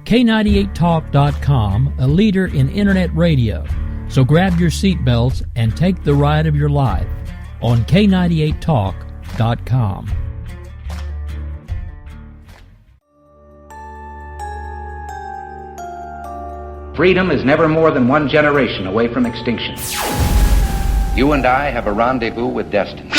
K98talk.com, a leader in internet radio. So grab your seatbelts and take the ride of your life on K98talk.com. Freedom is never more than one generation away from extinction. You and I have a rendezvous with destiny.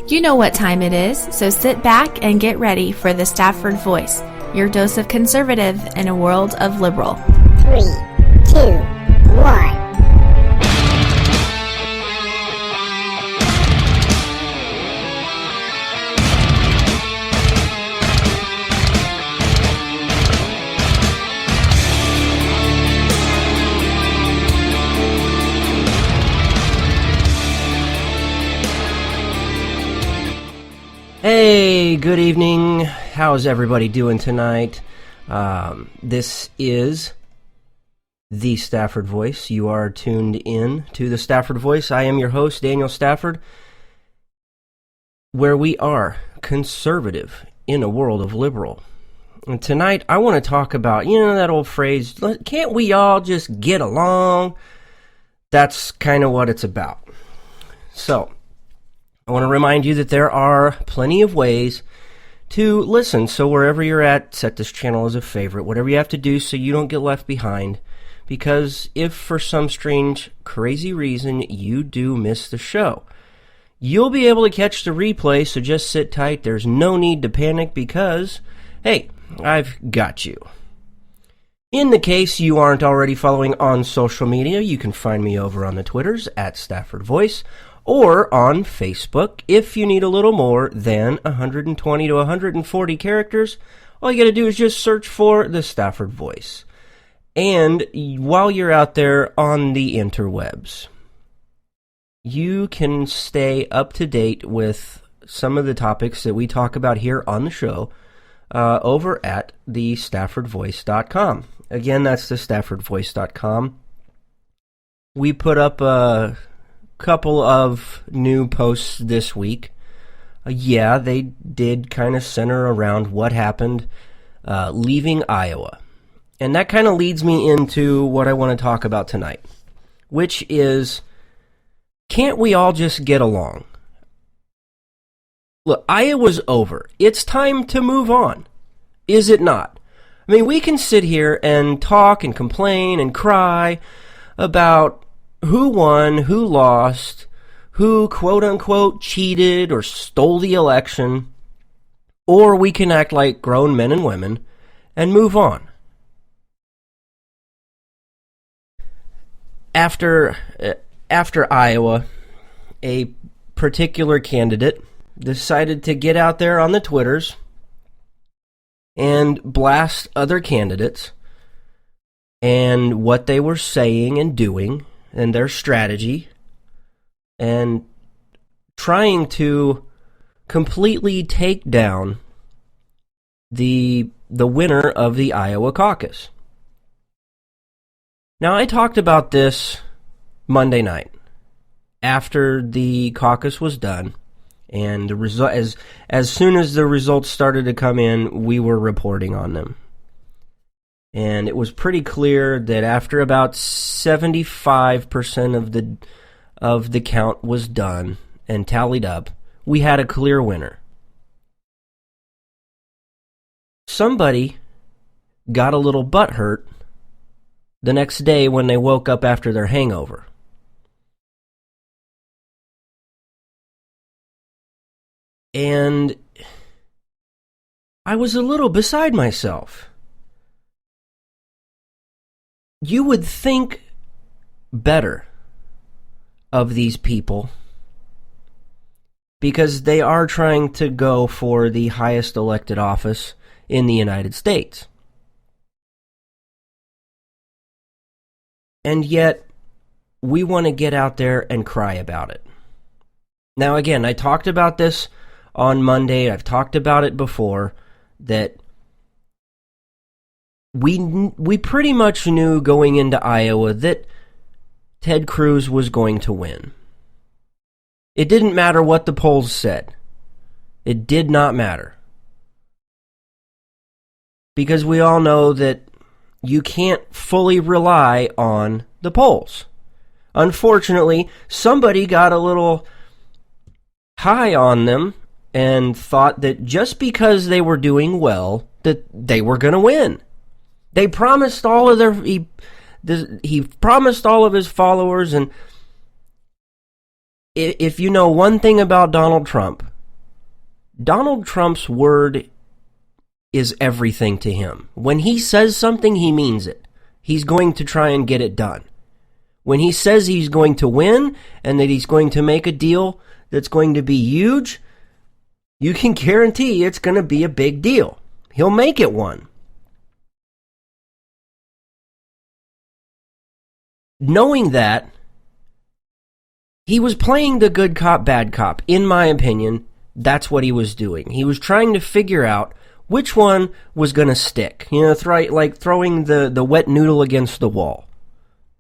You know what time it is, so sit back and get ready for the Stafford Voice, your dose of conservative in a world of liberal. 3, 2, 1. Hey, good evening. How's everybody doing tonight? This is the Stafford Voice. You are tuned in to the Stafford Voice. I am your host, Daniel Stafford, where we are conservative in a world of liberal. And tonight, I want to talk about, that old phrase, can't we all just get along? That's kind of what it's about. So, I want to remind you that there are plenty of ways to listen. So wherever you're at, set this channel as a favorite. Whatever you have to do so you don't get left behind. Because if for some strange, crazy reason you do miss the show, you'll be able to catch the replay, so just sit tight. There's no need to panic because, hey, I've got you. In the case you aren't already following on social media, you can find me over on the Twitters at Stafford Voice, or on Facebook. If you need a little more than 120 to 140 characters, all you gotta do is just search for the Stafford Voice. And while you're out there on the interwebs, you can stay up to date with some of the topics that we talk about here on the show over at the StaffordVoice.com. Again, that's the StaffordVoice.com. We put up a couple of new posts this week. They did kind of center around what happened leaving Iowa. And that kind of leads me into what I want to talk about tonight, which is, can't we all just get along? Look, Iowa's over. It's time to move on. Is it not? I mean, we can sit here and talk and complain and cry about who won, who lost, who quote-unquote cheated or stole the election, or we can act like grown men and women and move on. After Iowa, a particular candidate decided to get out there on the Twitters and blast other candidates and what they were saying and doing and their strategy, and trying to completely take down the winner of the Iowa caucus. Now, I talked about this Monday night after the caucus was done, and the as soon as the results started to come in, we were reporting on them. And it was pretty clear that after about 75% of the count was done and tallied up, we had a clear winner. Somebody got a little butthurt the next day when they woke up after their hangover. And I was a little beside myself. You would think better of these people because they are trying to go for the highest elected office in the United States. And yet, we want to get out there and cry about it. Now, again, I talked about this on Monday. I've talked about it before, that we pretty much knew going into Iowa that Ted Cruz was going to win. It didn't matter what the polls said. It did not matter. because we all know that you can't fully rely on the polls. Unfortunately, somebody got a little high on them and thought that just because they were doing well, that they were going to win. They promised all of he promised all of his followers, and if you know one thing about Donald Trump's word is everything to him. When he says something, he means it. He's going to try and get it done. When he says he's going to win and that he's going to make a deal that's going to be huge, you can guarantee it's going to be a big deal. He'll make it one. Knowing that, he was playing the good cop, bad cop. In my opinion, that's what he was doing. He was trying to figure out which one was going to stick. You know, like throwing the wet noodle against the wall.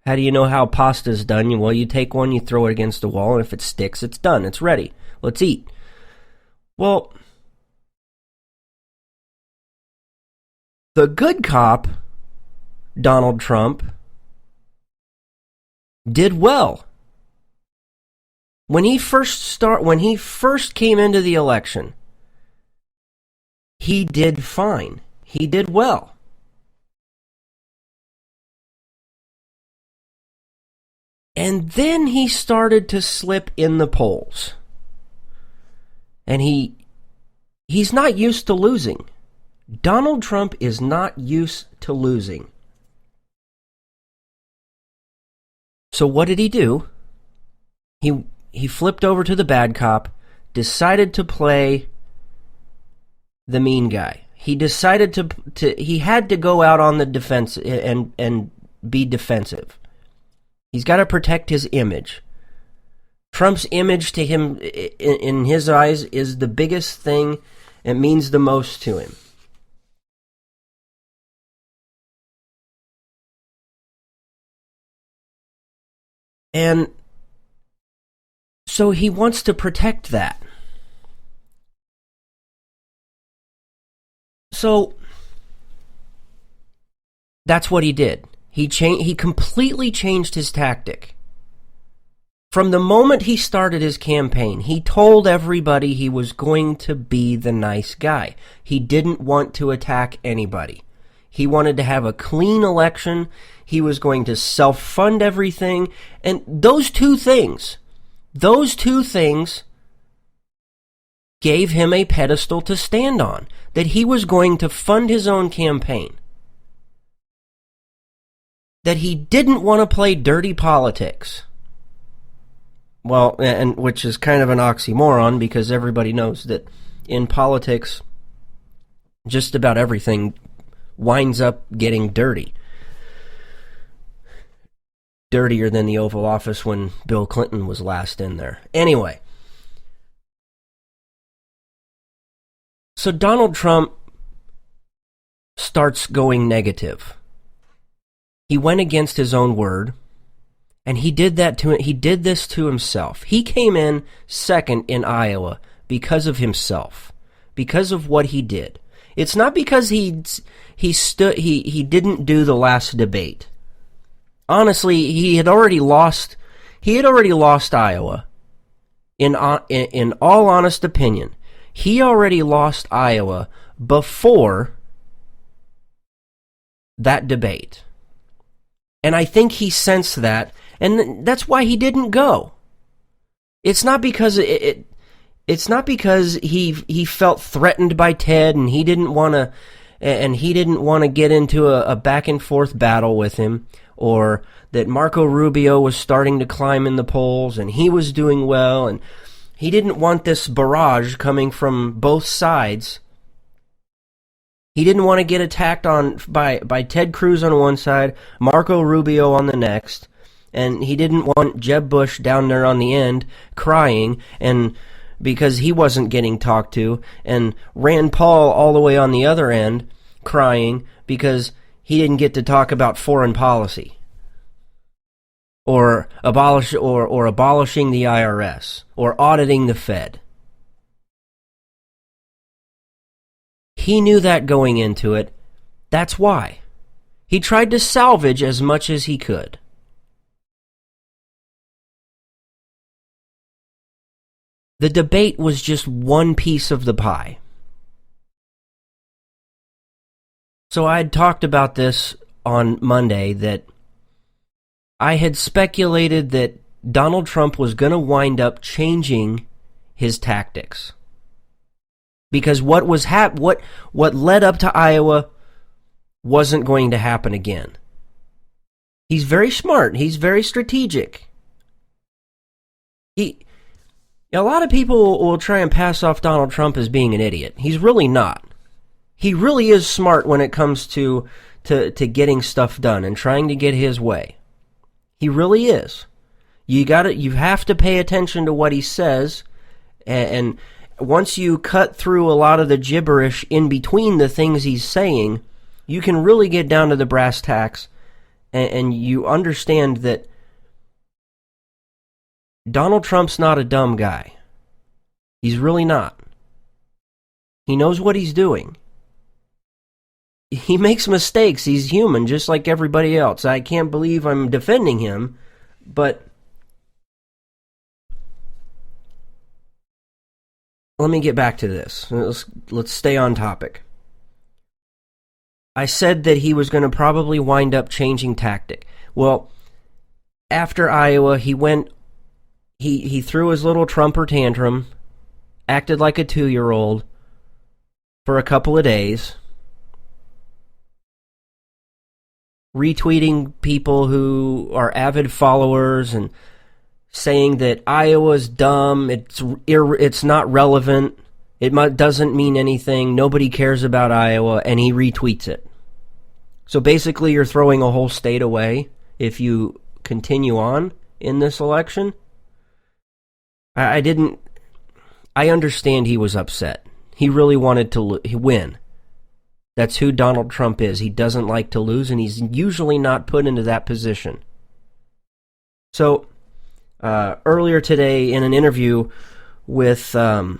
How do you know how pasta's done? Well, you take one, you throw it against the wall, and if it sticks, it's done. It's ready. Let's eat. Well, the good cop, Donald Trump, did well. When he first came into the election, he did fine. He did well. And then he started to slip in the polls. And he's not used to losing. Donald Trump is not used to losing. So what did he do? He flipped over to the bad cop, decided to play the mean guy. He decided he had to go out on the defense and be defensive. He's got to protect his image. Trump's image to him, in his eyes, is the biggest thing. It means the most to him. And so he wants to protect that. So that's what he did. He completely changed his tactic. From the moment he started his campaign, he told everybody he was going to be the nice guy. He didn't want to attack anybody. He wanted to have a clean election. He was going to self-fund everything. And those two things gave him a pedestal to stand on. That he was going to fund his own campaign. That he didn't want to play dirty politics. Well, and which is kind of an oxymoron, because everybody knows that in politics, just about everything winds up getting dirty. Dirtier than the Oval Office when Bill Clinton was last in there. Anyway. So Donald Trump starts going negative. He went against his own word, and he did this to himself. He came in second in Iowa because of himself, because of what he did. It's not because he didn't do the last debate. Honestly, he had already lost Iowa. In all honest opinion, he already lost Iowa before that debate. And I think he sensed that, and that's why he didn't go. It's not because it's not because he felt threatened by Ted and he didn't want to get into a back and forth battle with him, or that Marco Rubio was starting to climb in the polls and he was doing well, and he didn't want this barrage coming from both sides. He didn't want to get attacked by Ted Cruz on one side, Marco Rubio on the next, and he didn't want Jeb Bush down there on the end crying and because he wasn't getting talked to, and Rand Paul all the way on the other end crying because he didn't get to talk about foreign policy or abolishing the IRS or auditing the Fed. He knew that going into it, That's why. He tried to salvage as much as he could. The debate was just one piece of the pie. So I had talked about this on Monday, that I had speculated that Donald Trump was going to wind up changing his tactics. Because what led up to Iowa wasn't going to happen again. He's very smart. He's very strategic. A lot of people will try and pass off Donald Trump as being an idiot. He's really not. He really is smart when it comes to getting stuff done and trying to get his way. He really is. You have to pay attention to what he says, and once you cut through a lot of the gibberish in between the things he's saying, you can really get down to the brass tacks, and you understand that Donald Trump's not a dumb guy. He's really not. He knows what he's doing. He makes mistakes. He's human, just like everybody else. I can't believe I'm defending him, but let me get back to this. Let's stay on topic. I said that he was going to probably wind up changing tactic. Well, after Iowa, he threw his little Trumper tantrum, acted like a 2-year-old for a couple of days, retweeting people who are avid followers and saying that Iowa's dumb, it's not relevant, doesn't mean anything, nobody cares about Iowa, and he retweets it. So basically you're throwing a whole state away if you continue on in this election. I understand he was upset. He really wanted to win. That's who Donald Trump is. He doesn't like to lose, and he's usually not put into that position. So, earlier today in an interview with, I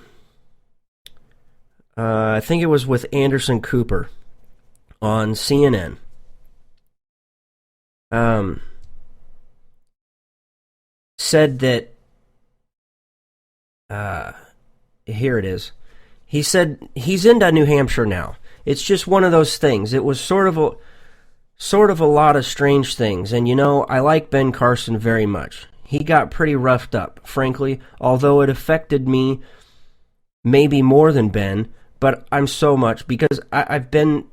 think it was with Anderson Cooper on CNN, said that, here it is. He said he's into New Hampshire now. It's just one of those things. It was sort of a lot of strange things. And I like Ben Carson very much. He got pretty roughed up, frankly, although it affected me maybe more than Ben, but I'm so much, because I've been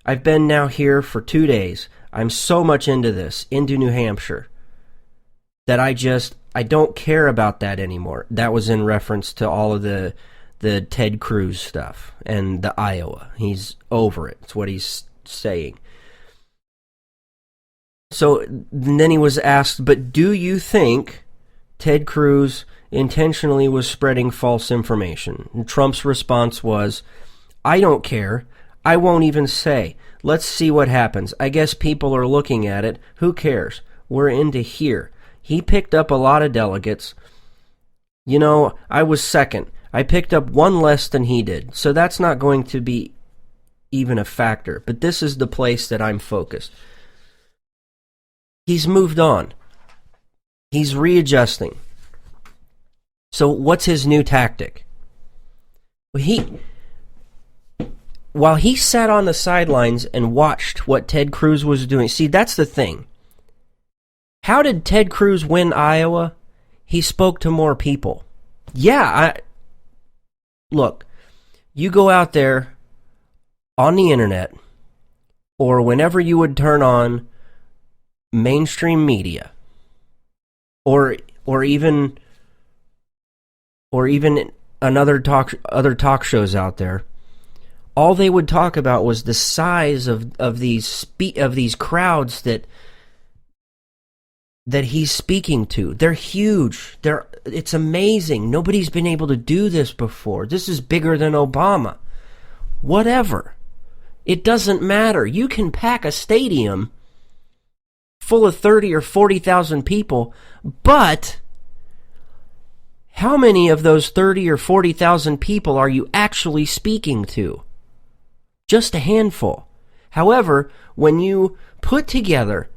now here for 2 days. I'm so much into New Hampshire, that I don't care about that anymore. That was in reference to all of the Ted Cruz stuff and the Iowa. He's over it. It's what he's saying. So then he was asked, but do you think Ted Cruz intentionally was spreading false information? And Trump's response was, I don't care. I won't even say. Let's see what happens. I guess people are looking at it. Who cares? We're into here. He picked up a lot of delegates. I was second. I picked up one less than he did, so that's not going to be even a factor. But this is the place that I'm focused. He's moved on. He's readjusting. So what's his new tactic? While he sat on the sidelines and watched what Ted Cruz was doing, see, that's the thing. How did Ted Cruz win Iowa? He spoke to more people. Yeah, look, you go out there on the internet, or whenever you would turn on mainstream media, or even other talk shows out there, all they would talk about was the size of these crowds that he's speaking to. They're huge. It's amazing. Nobody's been able to do this before. This is bigger than Obama. Whatever. It doesn't matter. You can pack a stadium full of 30 or 40,000 people, but how many of those 30 or 40,000 people are you actually speaking to? Just a handful. However, when you put together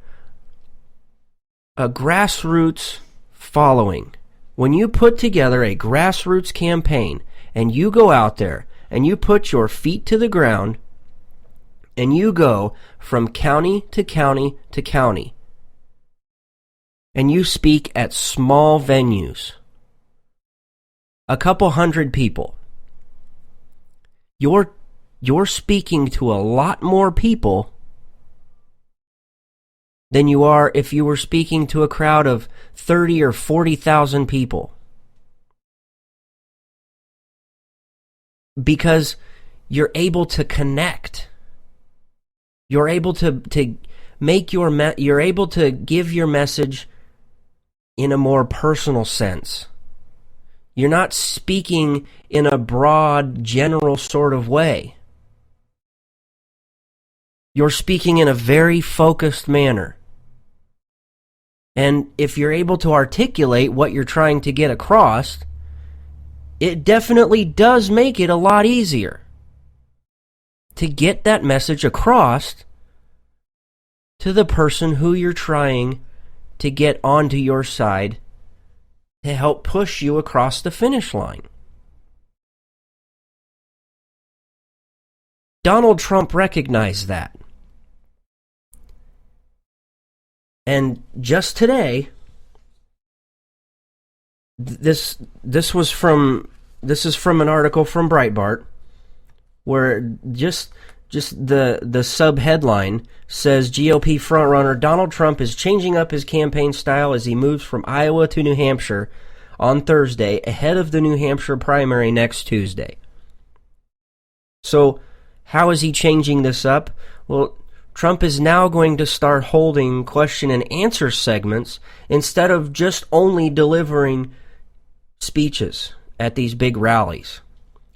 a grassroots following, when you put together a grassroots campaign and you go out there and you put your feet to the ground and you go from county to county to county and you speak at small venues, a couple hundred people, you're speaking to a lot more people than you are if you were speaking to a crowd of 30 or 40,000 people. Because you're able to connect. You're able to make you're able to give your message in a more personal sense. You're not speaking in a broad, general sort of way. You're speaking in a very focused manner. And if you're able to articulate what you're trying to get across, it definitely does make it a lot easier to get that message across to the person who you're trying to get onto your side to help push you across the finish line. Donald Trump recognized that. And just today, this is from an article from Breitbart, where just the sub-headline says GOP frontrunner Donald Trump is changing up his campaign style as he moves from Iowa to New Hampshire on Thursday ahead of the New Hampshire primary next Tuesday. So, how is he changing this up? Well, Trump is now going to start holding question and answer segments instead of just only delivering speeches at these big rallies.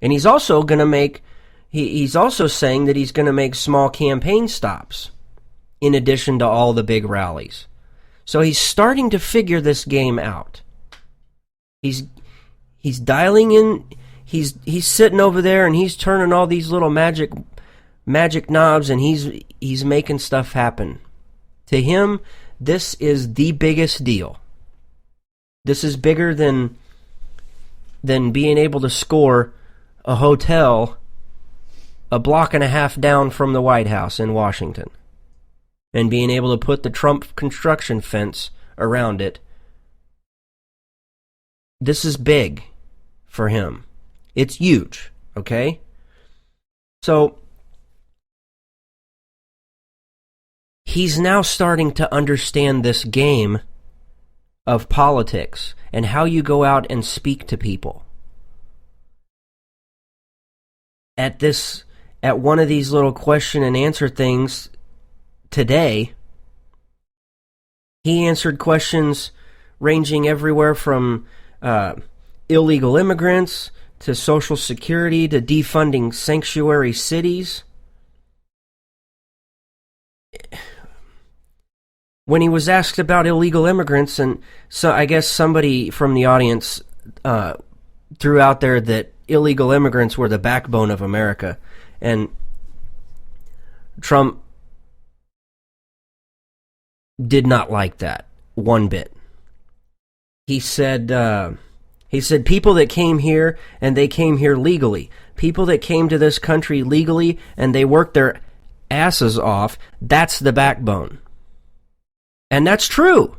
And he's also going to make he's also saying that he's going to make small campaign stops in addition to all the big rallies. So he's starting to figure this game out. He's dialing in, he's sitting over there and he's turning all these little magic knobs, and he's making stuff happen. To him, this is the biggest deal. This is bigger than being able to score a hotel a block and a half down from the White House in Washington, and being able to put the Trump construction fence around it. This is big for him. It's huge, okay? So he's now starting to understand this game of politics and how you go out and speak to people. At one of these little question and answer things today, he answered questions ranging everywhere from illegal immigrants to Social Security to defunding sanctuary cities. When he was asked about illegal immigrants, and so I guess somebody from the audience threw out there that illegal immigrants were the backbone of America, and Trump did not like that one bit. He said people that came here and they came here legally, people that came to this country legally and they worked their asses off, that's the backbone. And that's true.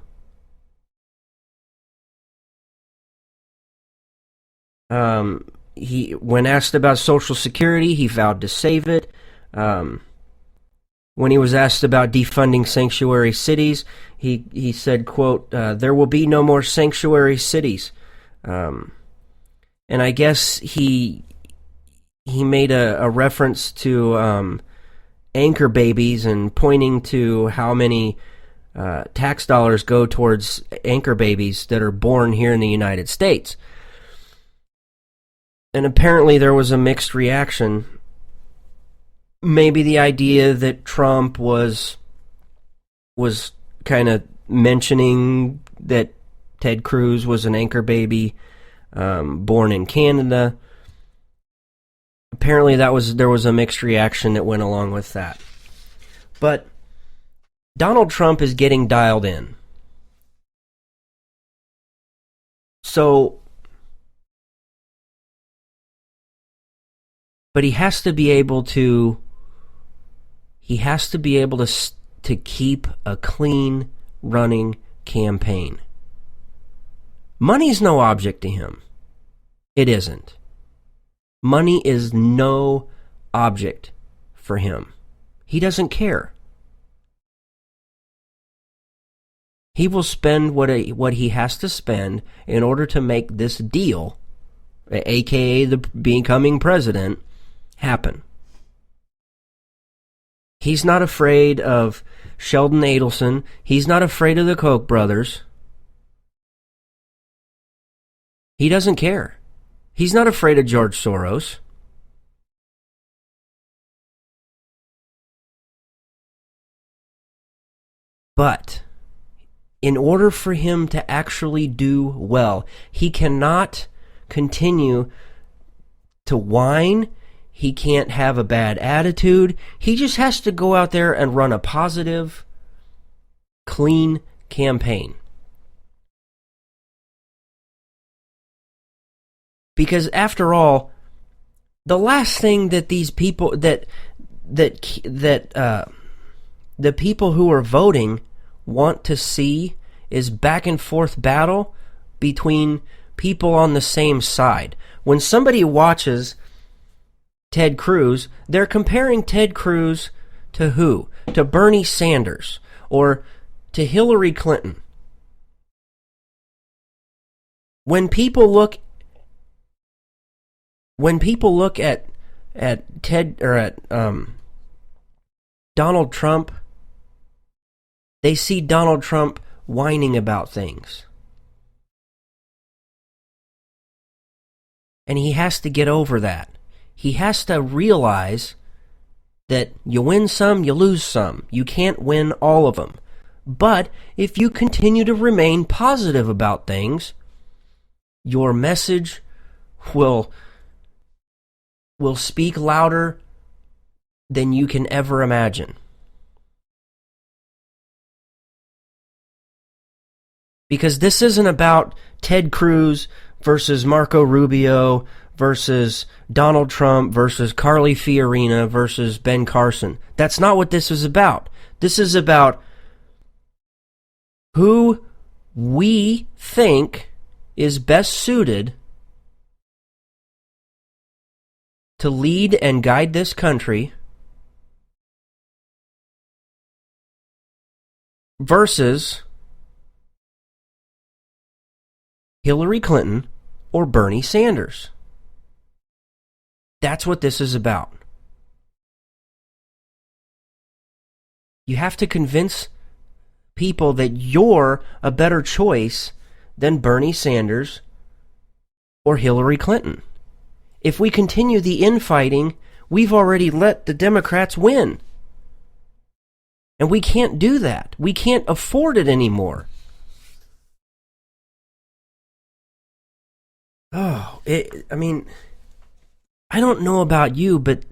When asked about Social Security, he vowed to save it. When he was asked about defunding sanctuary cities, he said, quote, there will be no more sanctuary cities. And I guess he made a reference to anchor babies and pointing to how many tax dollars go towards anchor babies that are born here in the United States. And apparently there was a mixed reaction. Maybe the idea that Trump was kind of mentioning that Ted Cruz was an anchor baby born in Canada. Apparently there was a mixed reaction that went along with that. But Donald Trump is getting dialed in. So, but he has to be able to to keep a clean running campaign. Money's no object to him. It isn't. Money is no object for him. He doesn't care. He will spend what he has to spend in order to make this deal, aka the becoming president, happen. He's not afraid of Sheldon Adelson. He's not afraid of the Koch brothers. He doesn't care. He's not afraid of George Soros. But in order for him to actually do well, he cannot continue to whine. He can't have a bad attitude. He just has to go out there and run a positive, clean campaign. Because after all, the last thing that these people the people who are voting want to see is back and forth battle between people on the same side. When somebody watches Ted Cruz, they're comparing Ted Cruz to who? To Bernie Sanders or to Hillary Clinton. When people look at Ted or at Donald Trump, they see Donald Trump whining about things. And he has to get over that. He has to realize that you win some, you lose some. You can't win all of them. But if you continue to remain positive about things, your message will speak louder than you can ever imagine. Because this isn't about Ted Cruz versus Marco Rubio versus Donald Trump versus Carly Fiorina versus Ben Carson. That's not what this is about. This is about who we think is best suited to lead and guide this country versus Hillary Clinton or Bernie Sanders. That's what this is about. You have to convince people that you're a better choice than Bernie Sanders or Hillary Clinton. If we continue the infighting, we've already let the Democrats win. And we can't do that. We can't afford it anymore. I don't know about you, but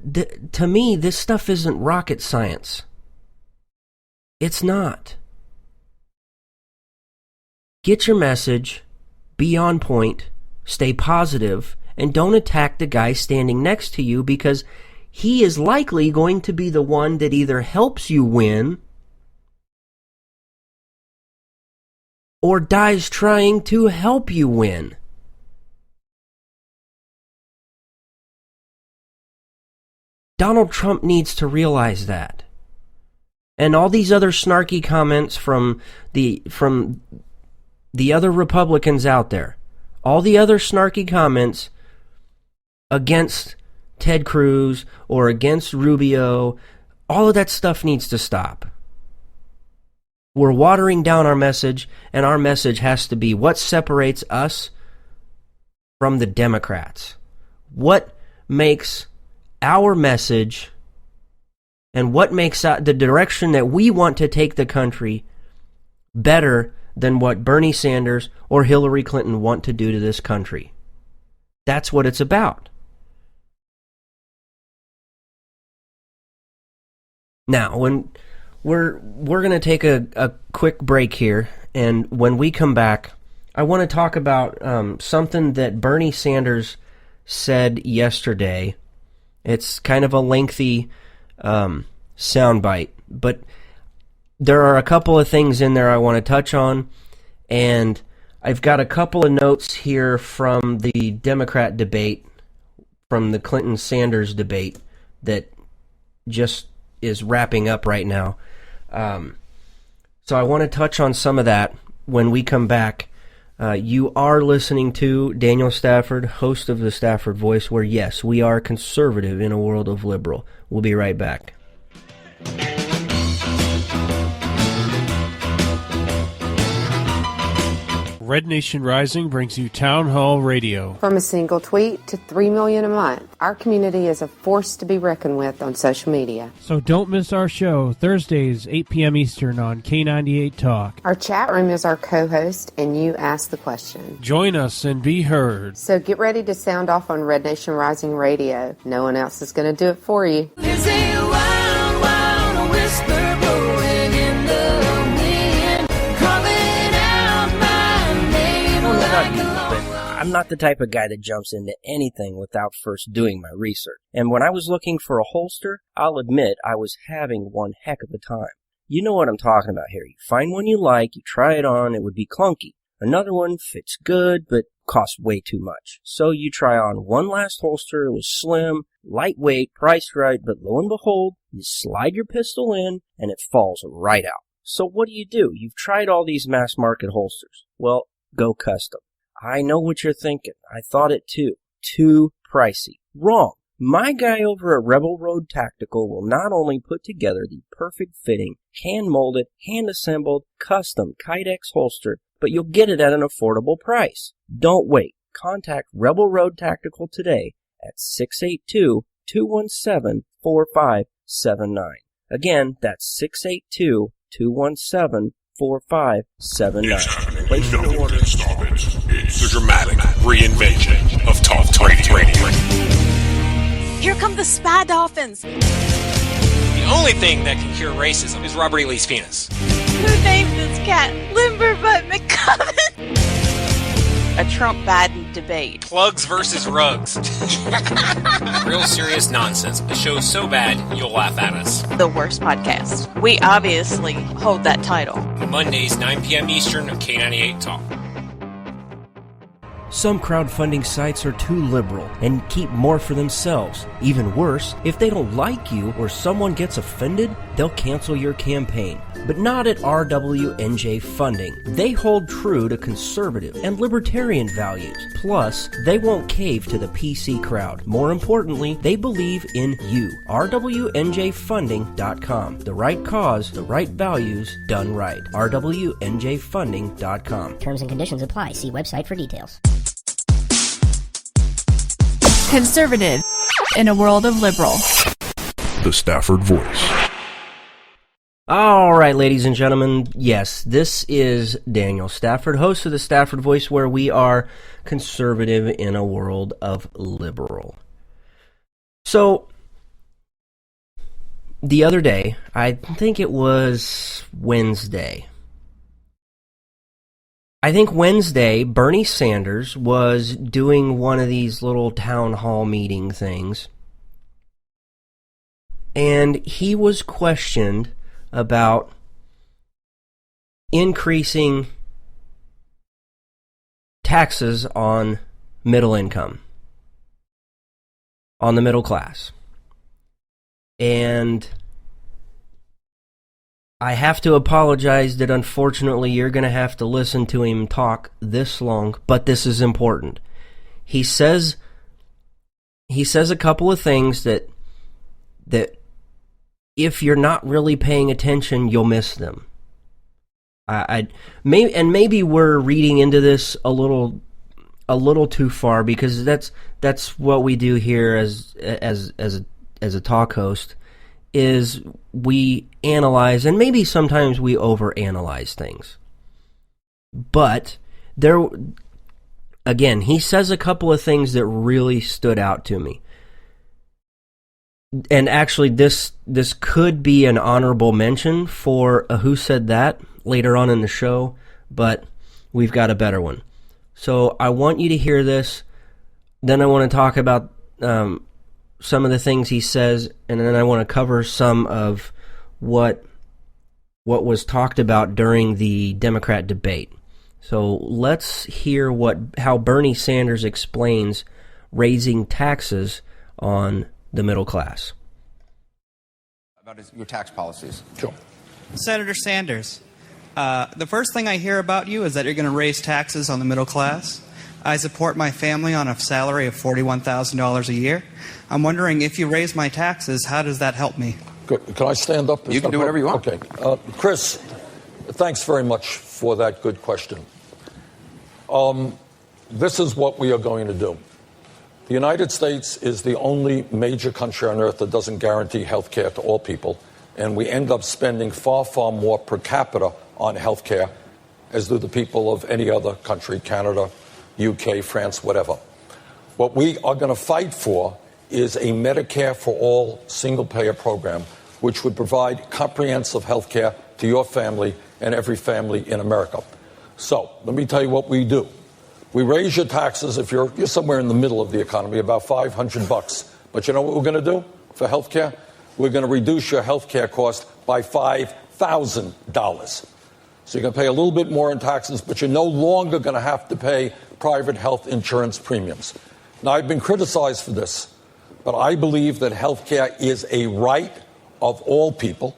to me, this stuff isn't rocket science. It's not. Get your message, be on point, stay positive, and don't attack the guy standing next to you because he is likely going to be the one that either helps you win or dies trying to help you win. Donald Trump needs to realize that. And all these other snarky comments from the other Republicans out there, all the other snarky comments against Ted Cruz or against Rubio, all of that stuff needs to stop. We're watering down our message, and our message has to be what separates us from the Democrats. What makes our message and what makes the direction that we want to take the country better than what Bernie Sanders or Hillary Clinton want to do to this country. That's what it's about. Now, we're going to take a quick break here, and when we come back, I want to talk about something that Bernie Sanders said yesterday. It's kind of a lengthy soundbite, but there are a couple of things in there I want to touch on, and I've got a couple of notes here from the Democrat debate, from the Clinton-Sanders debate that just is wrapping up right now. So I want to touch on some of that when we come back. You are listening to Daniel Stafford, host of the Stafford Voice, where, yes, we are conservative in a world of liberal. We'll be right back. Red Nation Rising brings you Town Hall Radio. From a single tweet to 3 million a month, our community is a force to be reckoned with on social media. So don't miss our show, Thursdays, 8 p.m. Eastern on K98 Talk. Our chat room is our co-host, and you ask the question. Join us and be heard. So get ready to sound off on Red Nation Rising Radio. No one else is going to do it for you. There's a wild, wild whisper blowing in the wind, calling out my name like a I'm not the type of guy that jumps into anything without first doing my research. And when I was looking for a holster, I'll admit I was having one heck of a time. You know what I'm talking about here. You find one you like, you try it on, it would be clunky. Another one fits good, but costs way too much. So you try on one last holster, it was slim, lightweight, priced right, but lo and behold, you slide your pistol in, and it falls right out. So what do? You've tried all these mass market holsters. Well, go custom. I know what you're thinking. I thought it too. Too pricey. Wrong. My guy over at Rebel Road Tactical will not only put together the perfect fitting, hand-molded, hand-assembled, custom Kydex holster, but you'll get it at an affordable price. Don't wait. Contact Rebel Road Tactical today at 682-217-4579. Again, that's 682-217-4579. Place your order. It's the dramatic reinvention of Talk Radio. Here come the Spy Dolphins. The only thing that can cure racism is Robert E. Lee's penis. Who named this cat Limberbutt McCubbin? A Trump-Biden debate. Plugs versus rugs. Real serious nonsense. A show so bad you'll laugh at us. The worst podcast. We obviously hold that title. Mondays, 9 p.m. Eastern on K98 Talk. Some crowdfunding sites are too liberal and keep more for themselves. Even worse, if they don't like you or someone gets offended, they'll cancel your campaign. But not at RWNJ Funding. They hold true to conservative and libertarian values. Plus, they won't cave to the PC crowd. More importantly, they believe in you. RWNJFunding.com. The right cause, the right values, done right. RWNJFunding.com. Terms and conditions apply. See website for details. Conservative in a world of liberal. The Stafford Voice. All right, ladies and gentlemen, yes, this is Daniel Stafford, host of the Stafford Voice, where we are conservative in a world of liberal. So, the other day, I think it was Wednesday, Bernie Sanders was doing one of these little town hall meeting things, and he was questioned about increasing taxes on middle income, on the middle class. And I have to apologize that unfortunately you're going to have to listen to him talk this long, but this is important. He says a couple of things that if you're not really paying attention, you'll miss them. Maybe we're reading into this a little too far, because that's what we do here as a talk host, is we analyze, and maybe sometimes we overanalyze things. But again, he says a couple of things that really stood out to me. And actually, this could be an honorable mention for a Who Said That later on in the show, but we've got a better one. So I want you to hear this. Then I want to talk about some of the things he says, and then I want to cover some of what was talked about during the Democrat debate. So let's hear how Bernie Sanders explains raising taxes on the middle class. About your tax policies. Sure. Senator Sanders, the first thing I hear about you is that you're going to raise taxes on the middle class. I support my family on a salary of $41,000 a year. I'm wondering, if you raise my taxes, how does that help me? Good. Can I stand up? You can do whatever you want. Okay. Chris, thanks very much for that good question. This is what we are going to do. The United States is the only major country on earth that doesn't guarantee health care to all people, and we end up spending far, far more per capita on health care, as do the people of any other country, Canada, UK, France, whatever. What we are going to fight for is a Medicare for all single-payer program, which would provide comprehensive health care to your family and every family in America. So let me tell you what we do. We raise your taxes if you're somewhere in the middle of the economy, about $500. But you know what we're going to do for health care? We're going to reduce your health care cost by $5,000. So you're going to pay a little bit more in taxes, but you're no longer going to have to pay private health insurance premiums. Now, I've been criticized for this, but I believe that health care is a right of all people,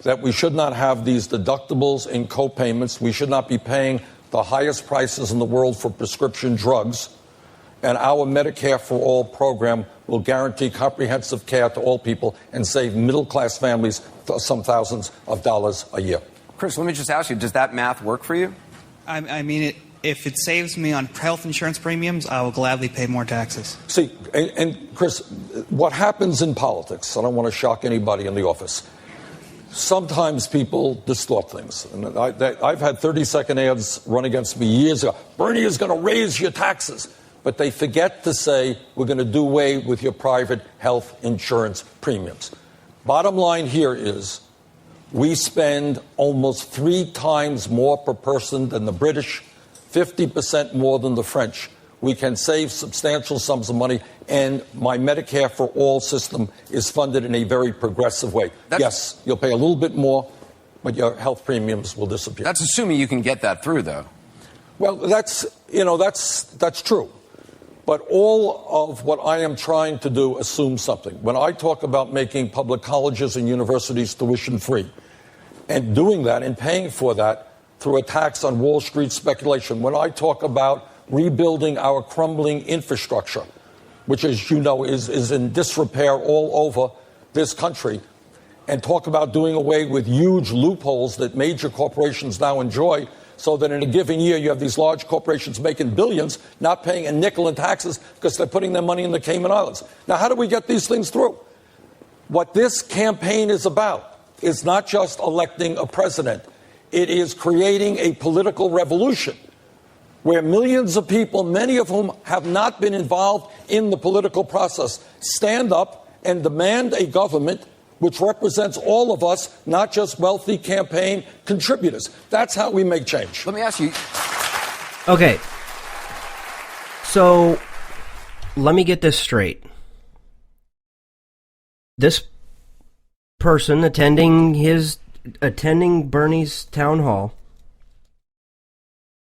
that we should not have these deductibles and co-payments. We should not be paying the highest prices in the world for prescription drugs. And our Medicare for All program will guarantee comprehensive care to all people and save middle-class families some thousands of dollars a year. Chris, let me just ask you, does that math work for you? I mean, if it saves me on health insurance premiums, I will gladly pay more taxes. See, and Chris, what happens in politics, I don't want to shock anybody in the office, sometimes people distort things. And I've had 30-second ads run against me years ago. Bernie is going to raise your taxes. But they forget to say, we're going to do away with your private health insurance premiums. Bottom line here is, we spend almost 3 times more per person than the British, 50% more than the French. We can save substantial sums of money, and my Medicare for All system is funded in a very progressive way. Yes, you'll pay a little bit more, but your health premiums will disappear. That's assuming you can get that through, though. Well, that's true. But all of what I am trying to do assumes something. When I talk about making public colleges and universities tuition-free, and doing that and paying for that through a tax on Wall Street speculation, when I talk about rebuilding our crumbling infrastructure, which, as you know, is in disrepair all over this country, and talk about doing away with huge loopholes that major corporations now enjoy, so that in a given year you have these large corporations making billions, not paying a nickel in taxes because they're putting their money in the Cayman Islands. Now, how do we get these things through? What this campaign is about is not just electing a president. It is creating a political revolution where millions of people, many of whom have not been involved in the political process, stand up and demand a government which represents all of us, not just wealthy campaign contributors. That's how we make change. Let me ask you. Okay. So, let me get this straight. This person attending Bernie's town hall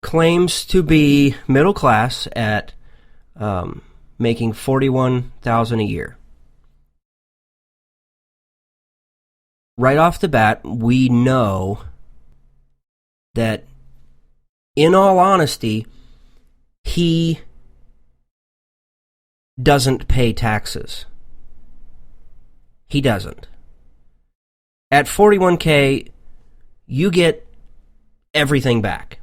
claims to be middle class at making $41,000 a year. Right off the bat, we know that, in all honesty, he doesn't pay taxes. He doesn't. At $41K, you get everything back.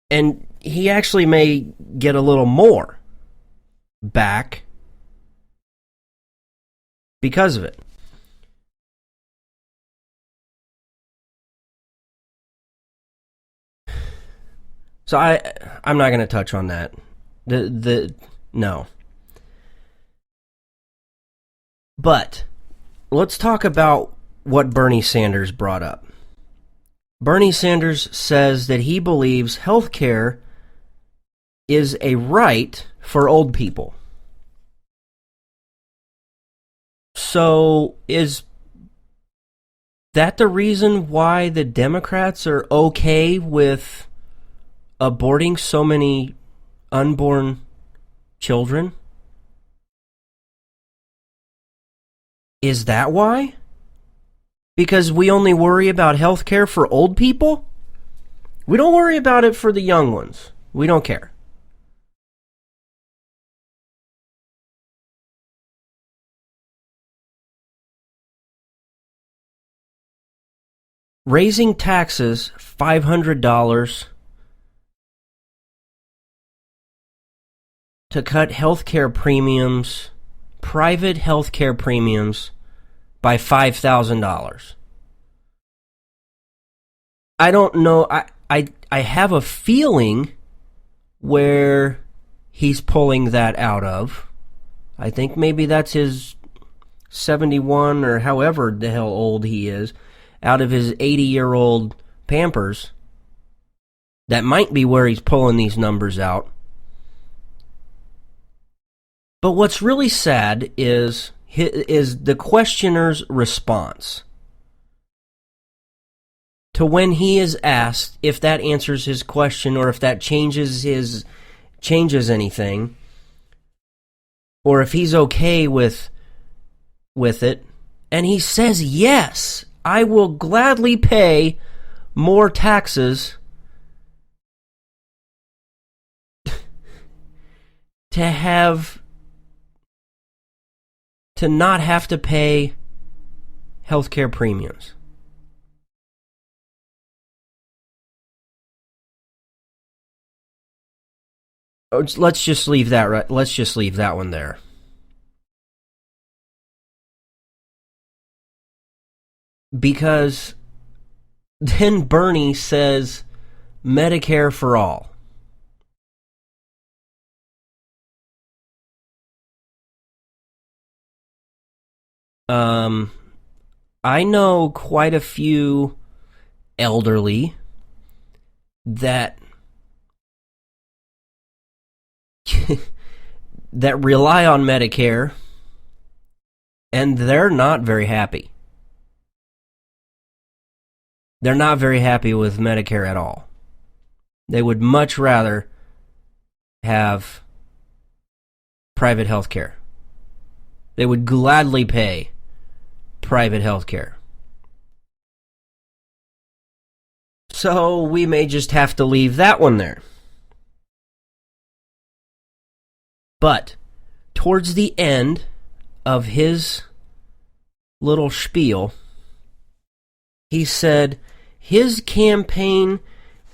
And he actually may get a little more back because of it. So I'm not going to touch on that. No. But let's talk about what Bernie Sanders brought up. Bernie Sanders says that he believes health care is a right for old people. So is that the reason why the Democrats are okay with aborting so many unborn children? Is that why? Because we only worry about health care for old people? We don't worry about it for the young ones. We don't care. Raising taxes $500 to cut healthcare premiums, private healthcare premiums, by $5,000. I don't know. I have a feeling where he's pulling that out of. I think maybe that's his 71 or however the hell old he is, out of his 80-year-old Pampers. That might be where he's pulling these numbers out. But what's really sad is the questioner's response to when he is asked if that answers his question or if that changes anything, or if he's okay with it, and he says, yes, I will gladly pay more taxes to not have to pay healthcare premiums. Let's just leave that Let's just leave that one there. Because then Bernie says Medicare for all. I know quite a few elderly that that rely on Medicare, and they're not very happy. They're not very happy with Medicare at all. They would much rather have private health care. They would gladly pay private health care. So we may just have to leave that one there. But towards the end of his little spiel, he said his campaign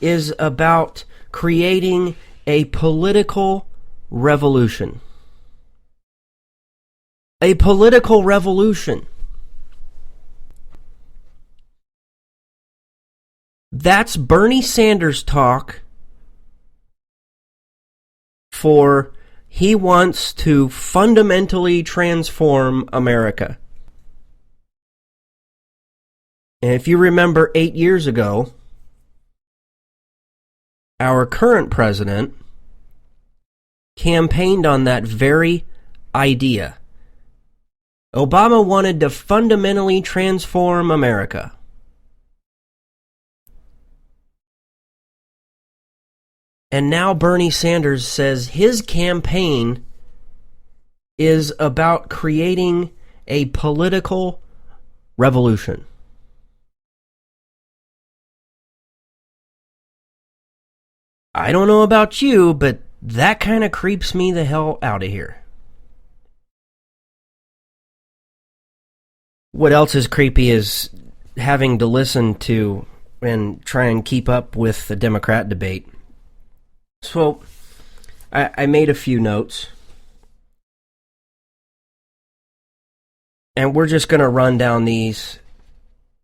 is about creating a political revolution. A political revolution. That's Bernie Sanders talk for he wants to fundamentally transform America. And if you remember 8 years ago, our current president campaigned on that very idea. Obama wanted to fundamentally transform America. And now Bernie Sanders says his campaign is about creating a political revolution. I don't know about you, but that kind of creeps me the hell out of here. What else is creepy is having to listen to and try and keep up with the Democrat debate. So, I made a few notes. And we're just going to run down these,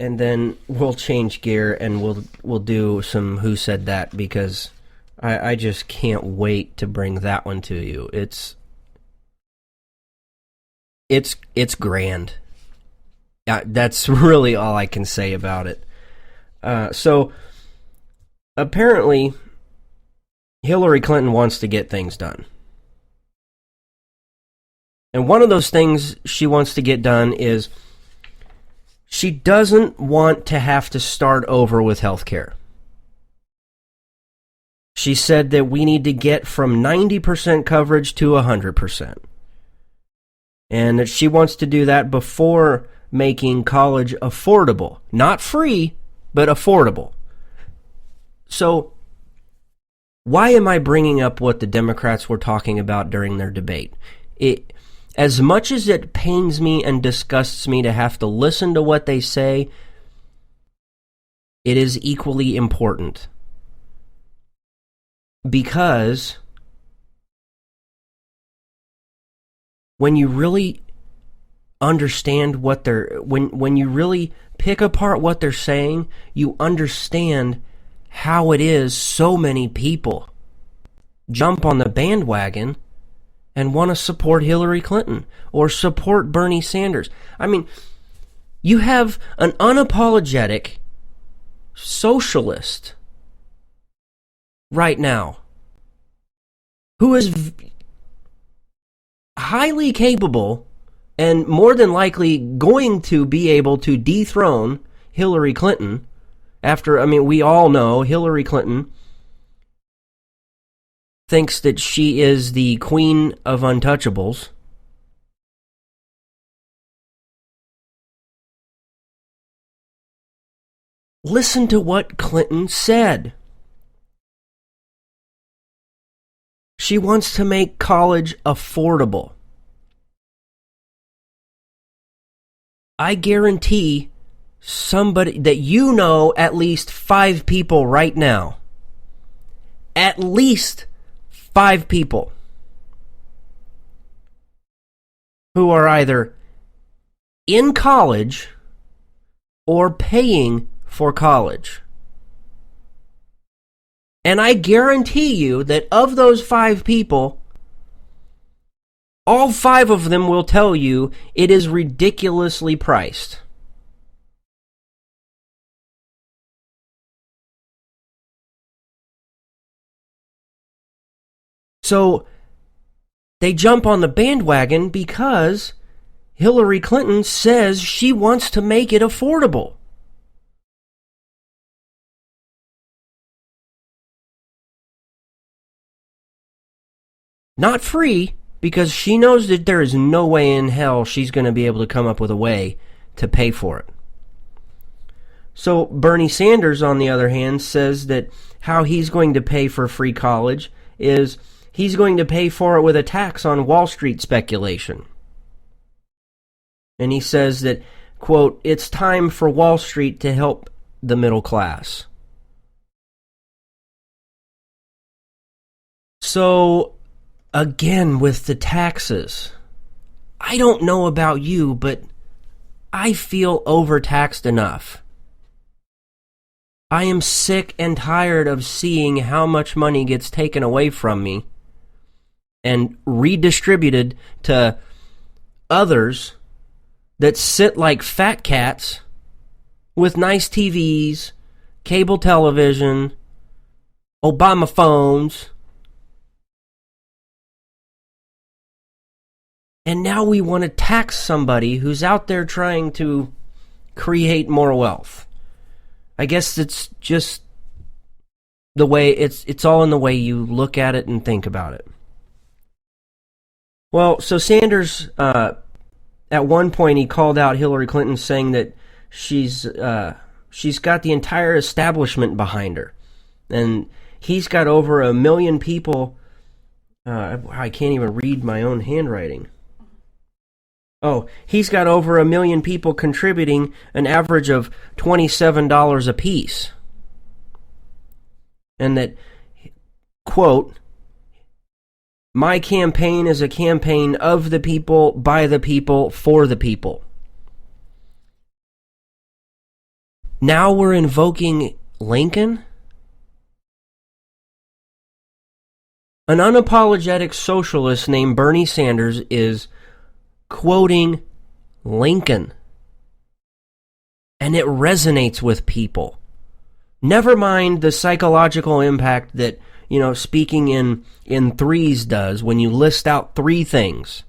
and then we'll change gear and we'll do some Who Said That, because I just can't wait to bring that one to you. it's grand. That's really all I can say about it. So apparently Hillary Clinton wants to get things done. And one of those things she wants to get done is she doesn't want to have to start over with healthcare. She said that we need to get from 90% coverage to 100%. And that she wants to do that before making college affordable. Not free, but affordable. So, why am I bringing up what the Democrats were talking about during their debate? As much as it pains me and disgusts me to have to listen to what they say, it is equally important. Because when you really understand what when you really pick apart what they're saying, you understand how it is so many people jump on the bandwagon and want to support Hillary Clinton or support Bernie Sanders. I mean, you have an unapologetic socialist right now who is highly capable and more than likely going to be able to dethrone Hillary Clinton after, I mean, we all know Hillary Clinton thinks that she is the queen of untouchables. Listen to what Clinton said. She wants to make college affordable. I guarantee somebody that you know, at least 5 people right now. At least 5 people who are either in college or paying for college. And I guarantee you that of those 5 people, all 5 of them will tell you it is ridiculously priced. So they jump on the bandwagon because Hillary Clinton says she wants to make it affordable. Not free, because she knows that there is no way in hell she's going to be able to come up with a way to pay for it. So Bernie Sanders, on the other hand, says that how he's going to pay for free college is he's going to pay for it with a tax on Wall Street speculation. And he says that, quote, it's time for Wall Street to help the middle class. So again, with the taxes, I don't know about you, but I feel overtaxed enough. I am sick and tired of seeing how much money gets taken away from me and redistributed to others that sit like fat cats with nice TVs, cable television, Obama phones. And now we want to tax somebody who's out there trying to create more wealth. I guess it's just the way it's all in the way you look at it and think about it. Well, so Sanders, at one point he called out Hillary Clinton saying that she's got the entire establishment behind her. And he's got over 1 million people. I can't even read my own handwriting. Oh, he's got over 1 million people contributing an average of $27 apiece. And that, quote, my campaign is a campaign of the people, by the people, for the people. Now we're invoking Lincoln? An unapologetic socialist named Bernie Sanders is quoting Lincoln. And it resonates with people. Never mind the psychological impact that, speaking in threes does when you list out 3 things.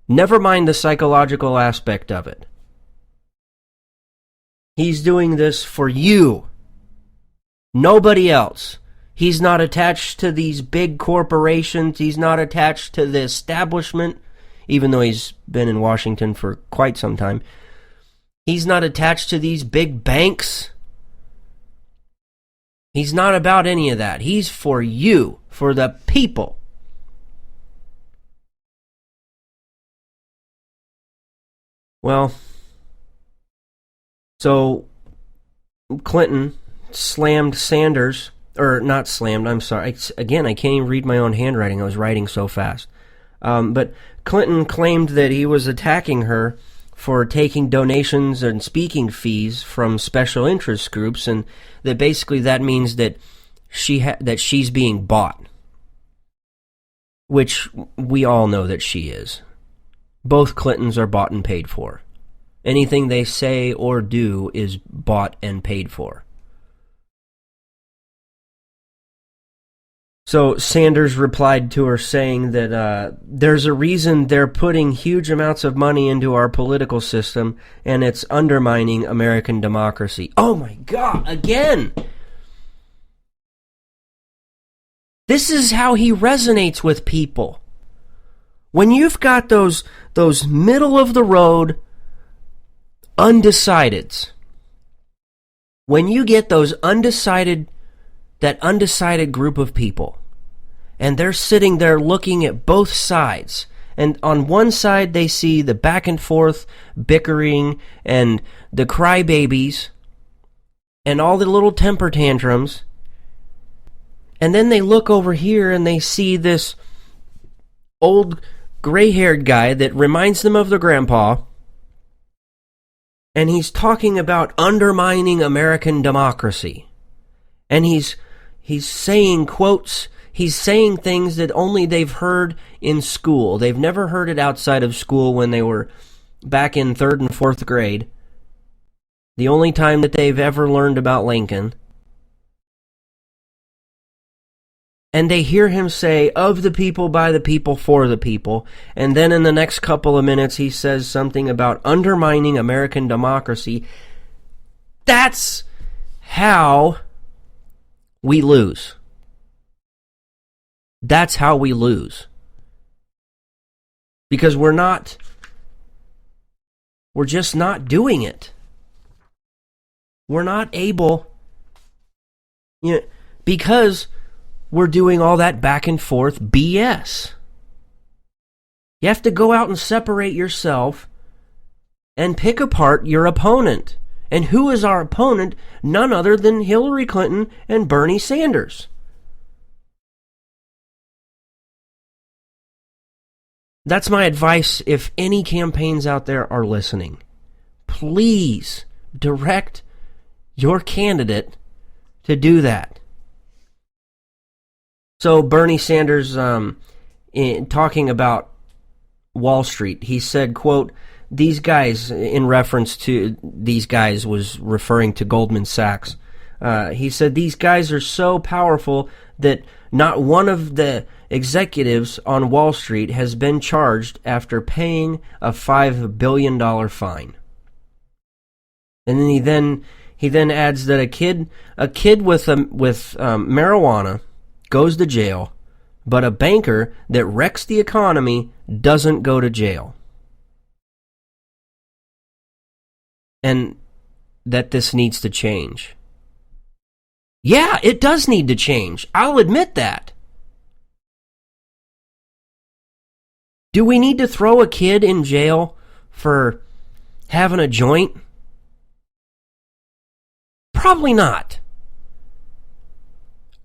Never mind the psychological aspect of it. He's doing this for you. Nobody else. He's not attached to these big corporations. He's not attached to the establishment, even though he's been in Washington for quite some time. He's not attached to these big banks. He's not about any of that. He's for you, for the people. Well, so Clinton slammed Sanders, or not slammed, I'm sorry. Again, I can't even read my own handwriting. I was writing so fast. But Clinton claimed that he was attacking her for taking donations and speaking fees from special interest groups, and that basically that means that she's being bought, which we all know that she is. Both Clintons are bought and paid for. Anything they say or do is bought and paid for. So Sanders replied to her saying that there's a reason they're putting huge amounts of money into our political system, and it's undermining American democracy. Oh my God, again! This is how he resonates with people. When you've got those middle-of-the-road undecideds, when you get those undecided group of people, and they're sitting there looking at both sides, and on one side they see the back and forth bickering and the crybabies and all the little temper tantrums, and then they look over here and they see this old gray-haired guy that reminds them of their grandpa, and he's talking about undermining American democracy. And he's saying quotes, he's saying things that only they've heard in school. They've never heard it outside of school when they were back in 3rd and 4th grade. The only time that they've ever learned about Lincoln. And they hear him say, of the people, by the people, for the people. And then in the next couple of minutes he says something about undermining American democracy. That's how we lose. That's how we lose. Because we're just not doing it. We're not able, because we're doing all that back and forth BS. You have to go out and separate yourself and pick apart your opponent. And who is our opponent? None other than Hillary Clinton and Bernie Sanders. That's my advice if any campaigns out there are listening. Please direct your candidate to do that. So Bernie Sanders, talking about Wall Street, he said, quote, these guys, in reference to these guys, was referring to Goldman Sachs. He said, these guys are so powerful that not one of the executives on Wall Street has been charged after paying a $5 billion fine. And then he then adds that a kid with marijuana goes to jail, but a banker that wrecks the economy doesn't go to jail. And that this needs to change. Yeah, it does need to change. I'll admit that. Do we need to throw a kid in jail for having a joint? Probably not.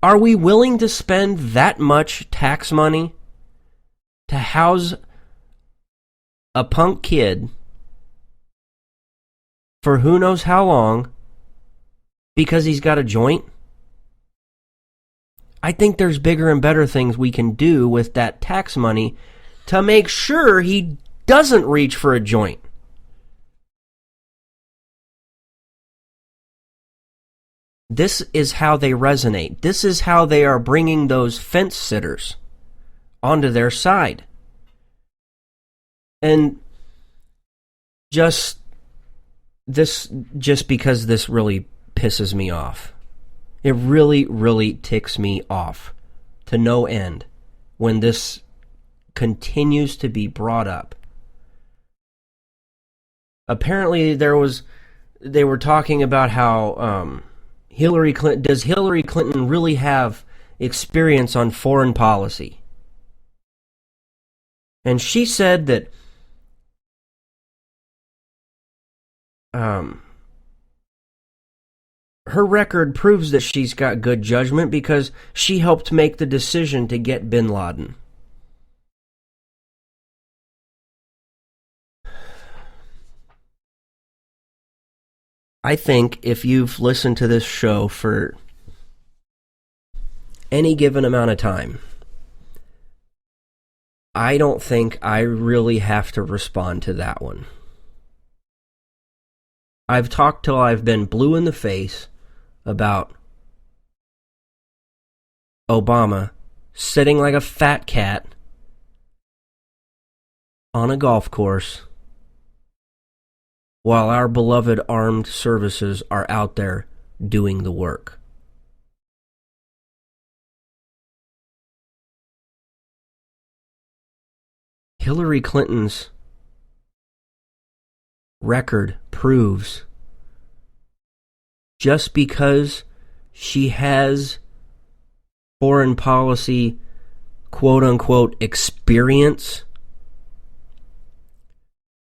Are we willing to spend that much tax money to house a punk kid for who knows how long because he's got a joint? I think there's bigger and better things we can do with that tax money to make sure he doesn't reach for a joint. This is how they resonate. This is how they are bringing those fence sitters onto their side. And just because this really pisses me off. It really, really ticks me off to no end when this continues to be brought up. Apparently they were talking about how does Hillary Clinton really have experience on foreign policy? And she said that her record proves that she's got good judgment because she helped make the decision to get bin Laden. I think if you've listened to this show for any given amount of time, I don't think I really have to respond to that one. I've talked till I've been blue in the face about Obama sitting like a fat cat on a golf course while our beloved armed services are out there doing the work. Hillary Clinton's record proves just because she has foreign policy quote-unquote experience,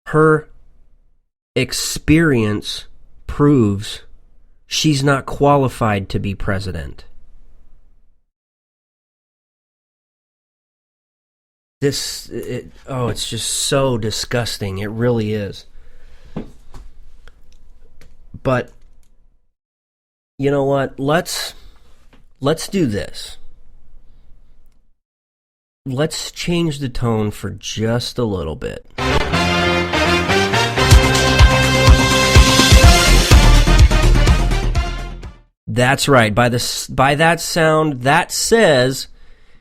her experience proves she's not qualified to be president. It's just so disgusting. It really is. But you know what? Let's do this. Let's change the tone for just a little bit. That's right. By that sound, that says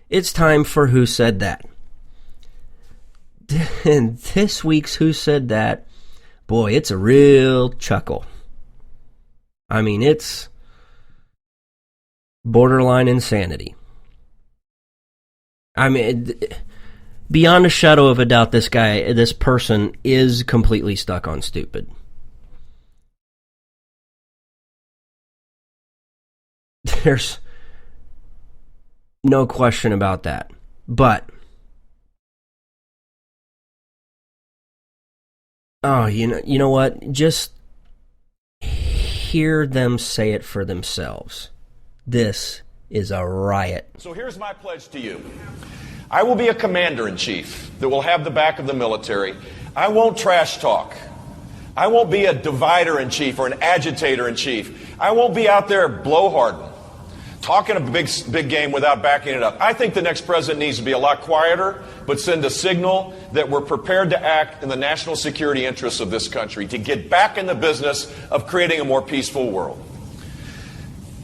it's time for Who Said That. And this week's Who Said That, boy, it's a real chuckle. I mean, it's borderline insanity. I mean, beyond a shadow of a doubt, this person is completely stuck on stupid. There's no question about that. But you know what? Just hear them say it for themselves. This is a riot. So here's my pledge to you. I will be a commander-in-chief that will have the back of the military. I won't trash talk. I won't be a divider-in-chief or an agitator-in-chief. I won't be out there blowharding, talking a big game without backing it up. I think the next president needs to be a lot quieter, but send a signal that we're prepared to act in the national security interests of this country, to get back in the business of creating a more peaceful world.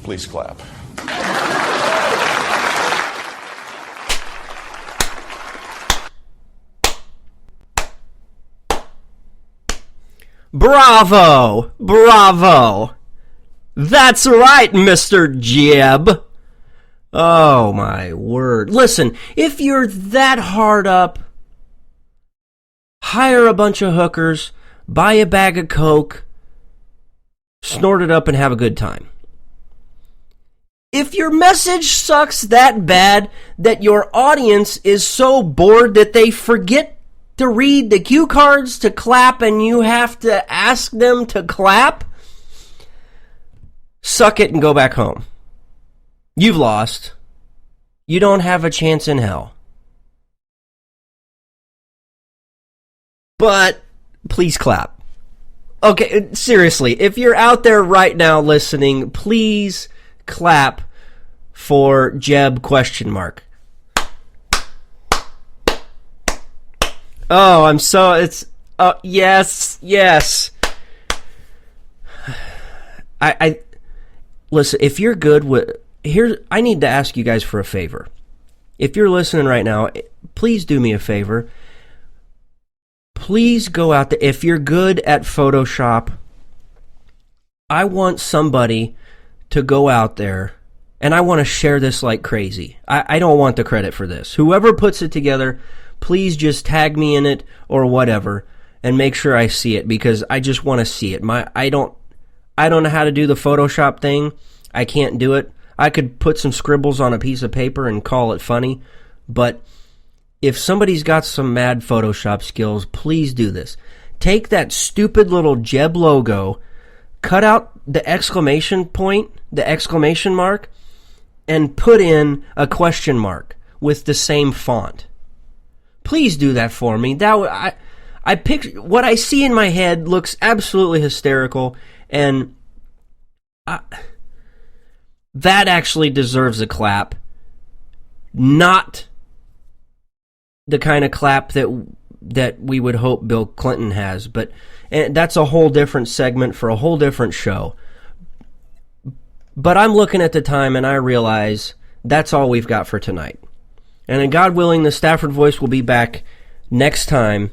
Please clap. Bravo! Bravo! That's right, Mr. Jeb. Oh, my word. Listen, if you're that hard up, hire a bunch of hookers, buy a bag of Coke, snort it up, and have a good time. If your message sucks that bad that your audience is so bored that they forget to read the cue cards to clap and you have to ask them to clap, suck it and go back home. You've lost. You don't have a chance in hell. But please clap. Okay, seriously, if you're out there right now listening, please clap for Jeb ? Oh, I'm so... It's... yes. I listen, if you're good with... I need to ask you guys for a favor. If you're listening right now, please do me a favor. Please go out there. If you're good at Photoshop, I want somebody to go out there, and I want to share this like crazy. I don't want the credit for this. Whoever puts it together, please just tag me in it or whatever, and make sure I see it, because I just want to see it. I don't know how to do the Photoshop thing. I can't do it. I could put some scribbles on a piece of paper and call it funny, but if somebody's got some mad Photoshop skills, please do this. Take that stupid little Jeb logo, cut out the exclamation point, the exclamation mark, and put in a question mark with the same font. Please do that for me. I picture what I see in my head looks absolutely hysterical, and that actually deserves a clap. Not the kind of clap that we would hope Bill Clinton has, but that's a whole different segment for a whole different show. But I'm looking at the time and I realize that's all we've got for tonight. And then, God willing, the Stafford Voice will be back next time,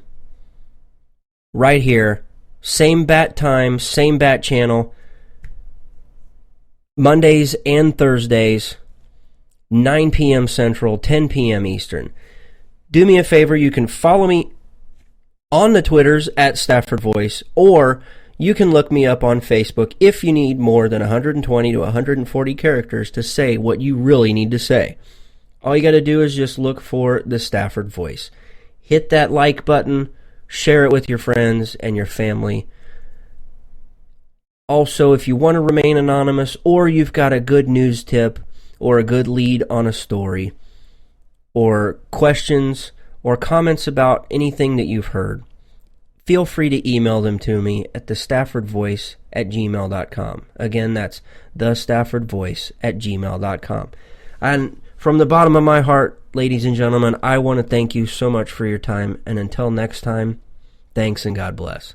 right here. Same bat time, same bat channel. Mondays and Thursdays, 9 p.m. Central, 10 p.m. Eastern. Do me a favor, you can follow me on the Twitters at Stafford Voice, or you can look me up on Facebook if you need more than 120 to 140 characters to say what you really need to say. All you got to do is just look for the Stafford Voice. Hit that like button, share it with your friends and your family. Also, if you want to remain anonymous, or you've got a good news tip, or a good lead on a story, or questions, or comments about anything that you've heard, feel free to email them to me at thestaffordvoice@gmail.com. Again, that's thestaffordvoice@gmail.com. And from the bottom of my heart, ladies and gentlemen, I want to thank you so much for your time, and until next time, thanks and God bless.